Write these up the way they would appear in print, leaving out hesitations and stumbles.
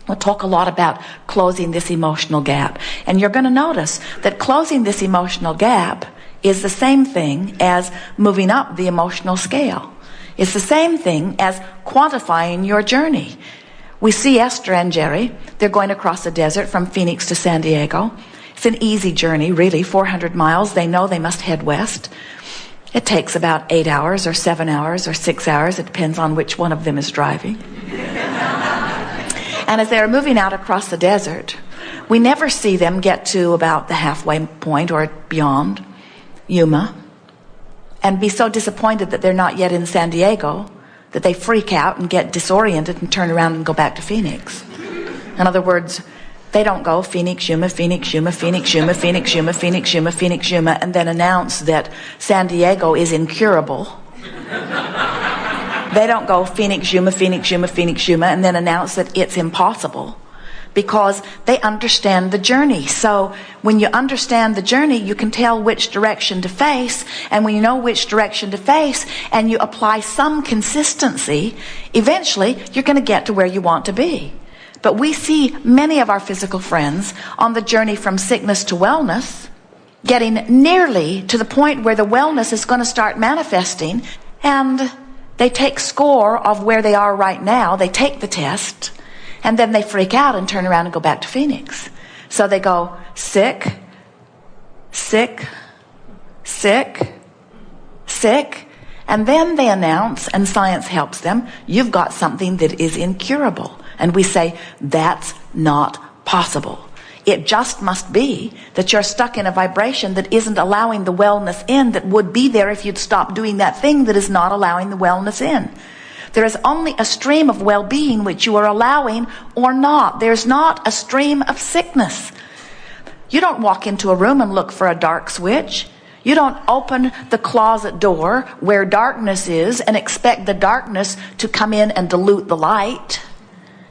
We'll talk a lot about closing this emotional gap. And you're going to notice that closing this emotional gap is the same thing as moving up the emotional scale. It's the same thing as quantifying your journey. We see Esther and Jerry. They're going across the desert from Phoenix to San Diego. It's an easy journey, really, 400 miles. They know they must head west. It takes about 8 hours or 7 hours or 6 hours. It depends on which one of them is driving. And as they're moving out across the desert, we never see them get to about the halfway point or beyond Yuma and be so disappointed that they're not yet in San Diego that they freak out and get disoriented and turn around and go back to Phoenix. In other words, they don't go Phoenix, Yuma, Phoenix, Yuma, Phoenix, Yuma, Phoenix, Yuma, Phoenix, Yuma, Phoenix, Yuma, and then announce that San Diego is incurable. They don't go Phoenix, Yuma, Phoenix, Yuma, Phoenix, Yuma, and then announce that it's impossible, because they understand the journey. So when you understand the journey, you can tell which direction to face, and when you know which direction to face and you apply some consistency, eventually you're going to get to where you want to be. But we see many of our physical friends on the journey from sickness to wellness, getting nearly to the point where the wellness is going to start manifesting, and they take score of where they are right now. They take the test, and then they freak out and turn around and go back to Phoenix. So they go sick, sick, sick, sick, and then they announce, and science helps them, you've got something that is incurable. And we say, that's not possible. It just must be that you're stuck in a vibration that isn't allowing the wellness in that would be there if you'd stop doing that thing that is not allowing the wellness in. There is only a stream of well-being which you are allowing or not. There's not a stream of sickness. You don't walk into a room and look for a dark switch. You don't open the closet door where darkness is and expect the darkness to come in and dilute the light.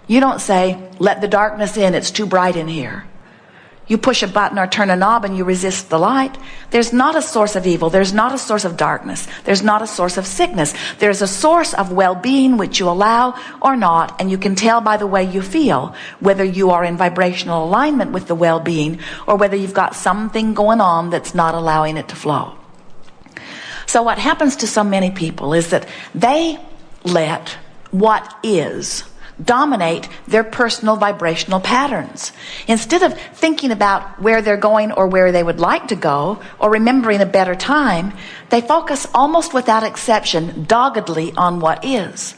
You don't say, let the darkness in, it's too bright in here. You push a button or turn a knob and you resist the light. There's not a source of evil. There's not a source of darkness. There's not a source of sickness. There's a source of well-being which you allow or not, and you can tell by the way you feel whether you are in vibrational alignment with the well-being or whether you've got something going on that's not allowing it to flow. So what happens to so many people is that they let what is dominate their personal vibrational patterns. Instead of thinking about where they're going or where they would like to go or remembering a better time, they focus almost without exception doggedly on what is.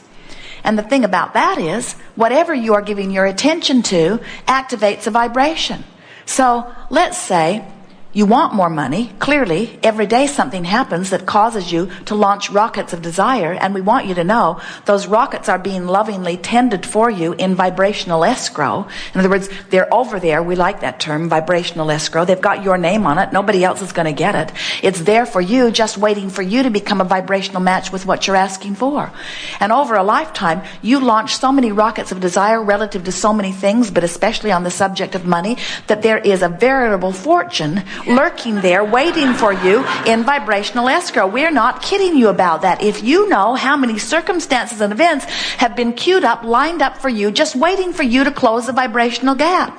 And the thing about that is, whatever you are giving your attention to activates a vibration. So let's say you want more money. Clearly, every day something happens that causes you to launch rockets of desire, and we want you to know those rockets are being lovingly tended for you in vibrational escrow. In other words, they're over there. We like that term, vibrational escrow. They've got your name on it. Nobody else is going to get it. It's there for you, just waiting for you to become a vibrational match with what you're asking for. And over a lifetime, you launch so many rockets of desire relative to so many things, but especially on the subject of money, that there is a veritable fortune lurking there waiting for you in vibrational escrow. We're not kidding you about that. If you know how many circumstances and events have been queued up, lined up for you, just waiting for you to close the vibrational gap.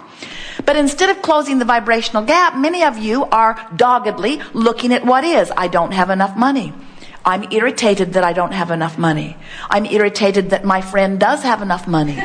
But instead of closing the vibrational gap, many of you are doggedly looking at what is. I don't have enough money. I'm irritated that I don't have enough money. I'm irritated that my friend does have enough money.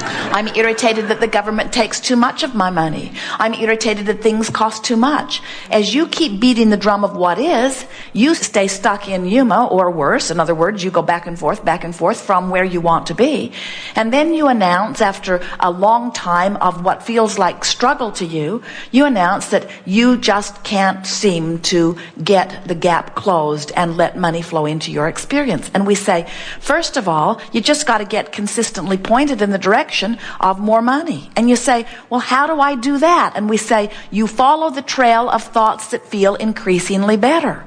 I'm irritated that the government takes too much of my money. I'm irritated that things cost too much. As you keep beating the drum of what is, you stay stuck in Yuma, or worse. In other words, you go back and forth from where you want to be. And then you announce, after a long time of what feels like struggle to you, you announce that you just can't seem to get the gap closed and let money flow into your experience. And we say, first of all, you just got to get consistently pointed in the direction of more money. And you say, well, how do I do that? And we say, you follow the trail of thoughts that feel increasingly better.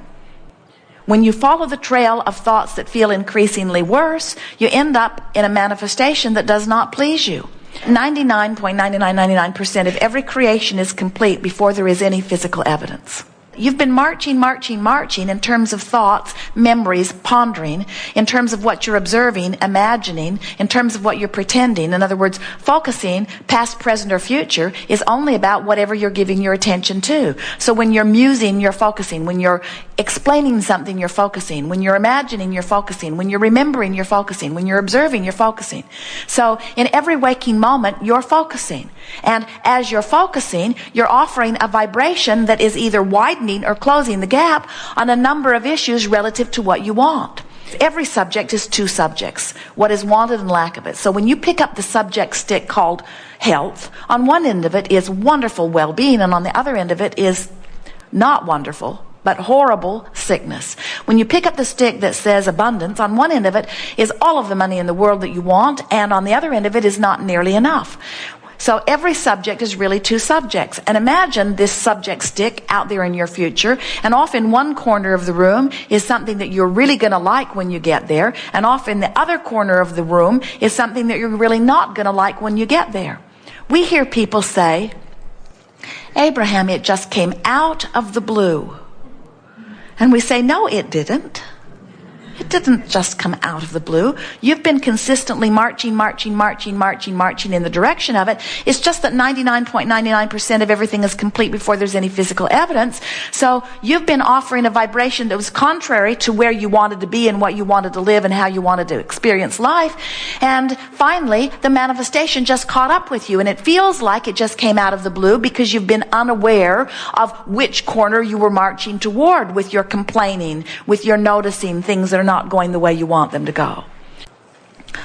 When you follow the trail of thoughts that feel increasingly worse, you end up in a manifestation that does not please you. 99.9999% of every creation is complete before there is any physical evidence. you've been marching in terms of thoughts, memories, pondering, in terms of what you're observing, imagining, in terms of what you're pretending. In other words, focusing, past, present, or future, is only about whatever you're giving your attention to. So when you're musing, you're focusing. When you're explaining something, you're focusing. When you're imagining, you're focusing. When you're remembering, you're focusing. When you're observing, you're focusing. So in every waking moment, you're focusing. And as you're focusing, you're offering a vibration that is either widening or closing the gap on a number of issues relative to what you want. Every subject is two subjects, what is wanted and lack of it. So when you pick up the subject stick called health, on one end of it is wonderful well-being, and on the other end of it is not wonderful, but horrible sickness. When you pick up the stick that says abundance, on one end of it is all of the money in the world that you want, and on the other end of it is not nearly enough. So every subject is really two subjects. And imagine this subject stick out there in your future, and off in one corner of the room is something that you're really going to like when you get there, and off in the other corner of the room is something that you're really not going to like when you get there. We hear people say, Abraham, it just came out of the blue. And we say, no, it didn't. It didn't just come out of the blue. You've been consistently marching in the direction of it. It's just that 99.99% of everything is complete before there's any physical evidence. So you've been offering a vibration that was contrary to where you wanted to be and what you wanted to live and how you wanted to experience life. And finally, the manifestation just caught up with you, and it feels like it just came out of the blue because you've been unaware of which corner you were marching toward with your complaining, with your noticing things that are not going the way you want them to go.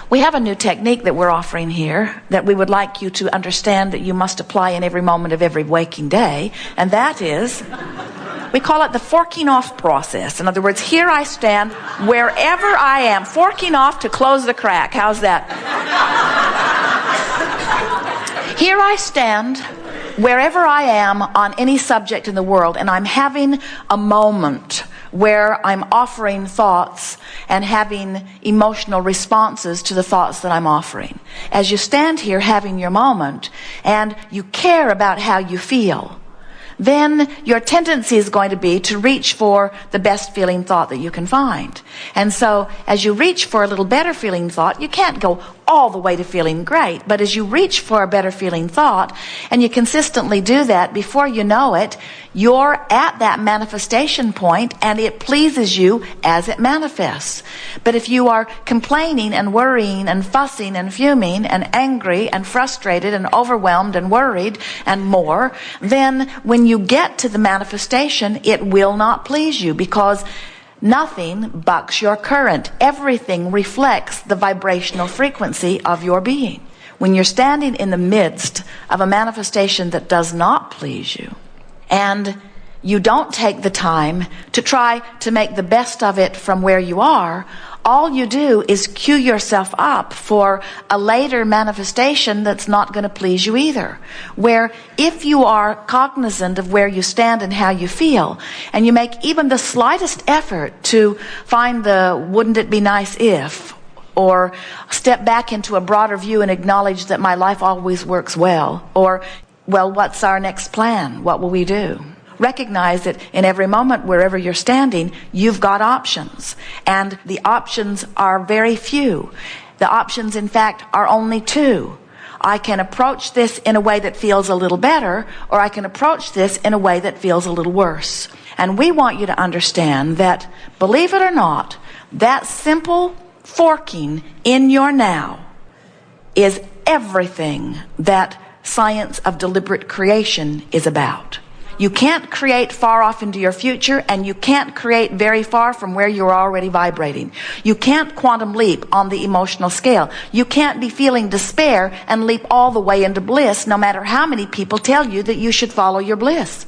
We have a new technique that we're offering here that we would like you to understand that you must apply in every moment of every waking day, and that is, we call it the forking off process. In other words, here I stand wherever I am, forking off to close the crack. How's that? Here I stand wherever I am on any subject in the world, and I'm having a moment where I'm offering thoughts and having emotional responses to the thoughts that I'm offering. As you stand here having your moment and you care about how you feel, then your tendency is going to be to reach for the best feeling thought that you can find. And so as you reach for a little better feeling thought, you can't go all the way to feeling great, but as you reach for a better feeling thought and you consistently do that, before you know it, you're at that manifestation point and it pleases you as it manifests. But if you are complaining and worrying and fussing and fuming and angry and frustrated and overwhelmed and worried and more, then when you get to the manifestation, it will not please you, because nothing bucks your current. Everything reflects the vibrational frequency of your being. When you're standing in the midst of a manifestation that does not please you, and you don't take the time to try to make the best of it from where you are, all you do is cue yourself up for a later manifestation that's not going to please you either. Where if you are cognizant of where you stand and how you feel, and you make even the slightest effort to find the wouldn't it be nice if, or step back into a broader view and acknowledge that my life always works well, or, well, what's our next plan? What will we do? Recognize that in every moment, wherever you're standing, you've got options. And the options are very few. The options, in fact, are only two. I can approach this in a way that feels a little better, or I can approach this in a way that feels a little worse. And we want you to understand that, believe it or not, that simple forking in your now is everything that science of deliberate creation is about. You can't create far off into your future, and you can't create very far from where you're already vibrating. You can't quantum leap on the emotional scale. You can't be feeling despair and leap all the way into bliss, no matter how many people tell you that you should follow your bliss.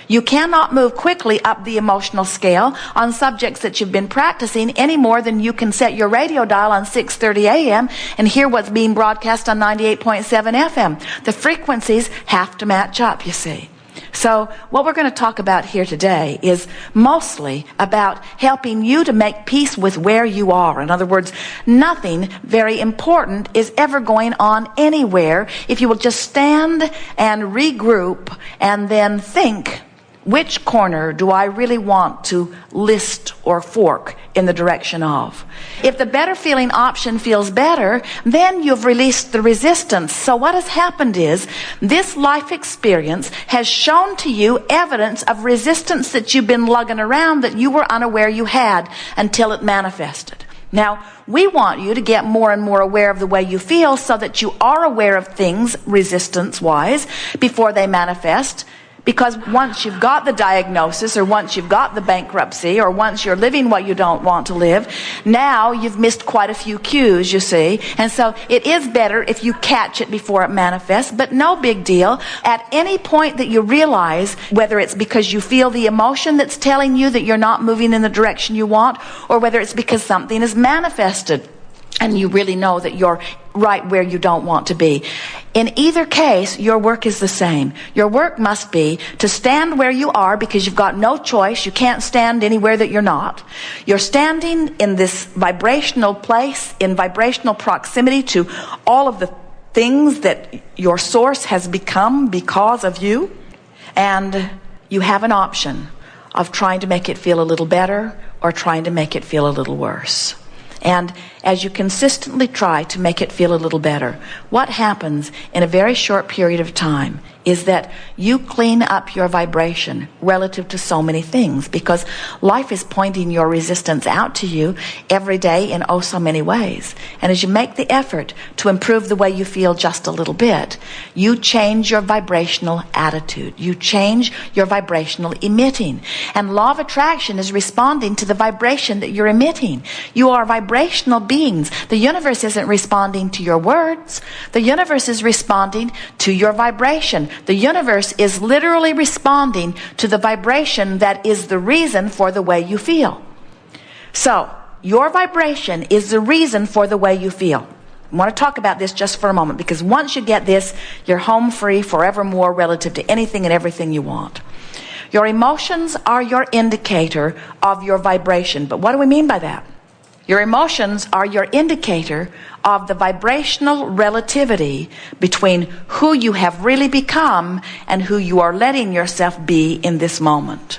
You cannot move quickly up the emotional scale on subjects that you've been practicing any more than you can set your radio dial on 6:30 a.m. and hear what's being broadcast on 98.7 FM. The frequencies have to match up, you see. So what we're going to talk about here today is mostly about helping you to make peace with where you are. In other words, nothing very important is ever going on anywhere if you will just stand and regroup and then think Which corner do I really want to list or fork in the direction of? If the better feeling option feels better, then you've released the resistance. So what has happened is, this life experience has shown to you evidence of resistance that you've been lugging around that you were unaware you had until it manifested. Now, we want you to get more and more aware of the way you feel so that you are aware of things resistance-wise before they manifest. Because once you've got the diagnosis, or once you've got the bankruptcy, or once you're living what you don't want to live, now you've missed quite a few cues, you see. And so it is better if you catch it before it manifests, but no big deal. At any point that you realize, whether it's because you feel the emotion that's telling you that you're not moving in the direction you want, or whether it's because something is manifested and you really know that you're right where you don't want to be. In either case, your work is the same. Your work must be to stand where you are because you've got no choice. You can't stand anywhere that you're not. You're standing in this vibrational place, in vibrational proximity to all of the things that your source has become because of you. And you have an option of trying to make it feel a little better or trying to make it feel a little worse. And as you consistently try to make it feel a little better, what happens in a very short period of time is that you clean up your vibration relative to so many things, because life is pointing your resistance out to you every day in oh so many ways. And as you make the effort to improve the way you feel just a little bit, you change your vibrational attitude. You change your vibrational emitting. And law of attraction is responding to the vibration that you're emitting. You are vibrational beings. The universe isn't responding to your words. The universe is responding to your vibration. The universe is literally responding to the vibration that is the reason for the way you feel. So, your vibration is the reason for the way you feel. I want to talk about this just for a moment, because once you get this, you're home free forevermore relative to anything and everything you want. Your emotions are your indicator of your vibration. But what do we mean by that? Your emotions are your indicator of the vibrational relativity between who you have really become and who you are letting yourself be in this moment.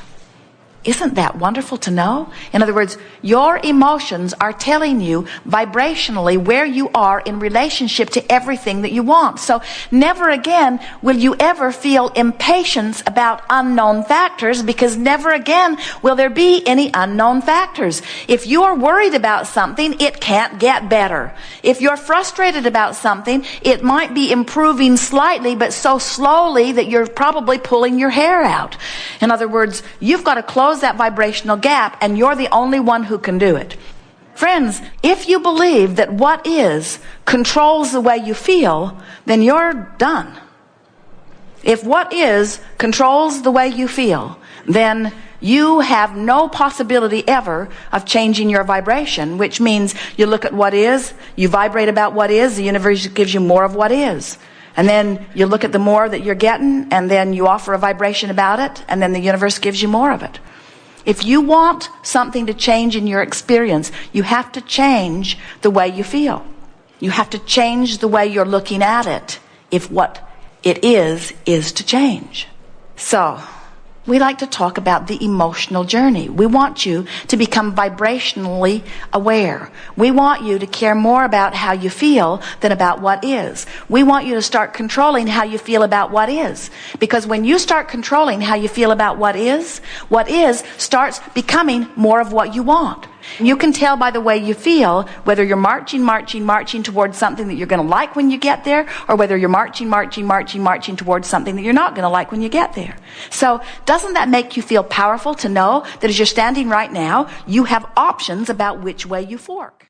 Isn't that wonderful to know? In other words, your emotions are telling you vibrationally where you are in relationship to everything that you want. So never again will you ever feel impatience about unknown factors, because never again will there be any unknown factors. If you are worried about something, it can't get better. If you're frustrated about something, it might be improving slightly, but so slowly that you're probably pulling your hair out. In other words, you've got to close that vibrational gap, and you're the only one who can do it. Friends, if you believe that what is controls the way you feel, then you're done. If what is controls the way you feel, then you have no possibility ever of changing your vibration, which means you look at what is, you vibrate about what is, the universe gives you more of what is. And then you look at the more that you're getting, and then you offer a vibration about it, and then the universe gives you more of it. If you want something to change in your experience, you have to change the way you feel. You have to change the way you're looking at it if what it is to change. So, we like to talk about the emotional journey. We want you to become vibrationally aware. We want you to care more about how you feel than about what is. We want you to start controlling how you feel about what is. Because when you start controlling how you feel about what is starts becoming more of what you want. You can tell by the way you feel whether you're marching towards something that you're going to like when you get there, or whether you're marching towards something that you're not going to like when you get there. So, doesn't that make you feel powerful to know that as you're standing right now, you have options about which way you fork?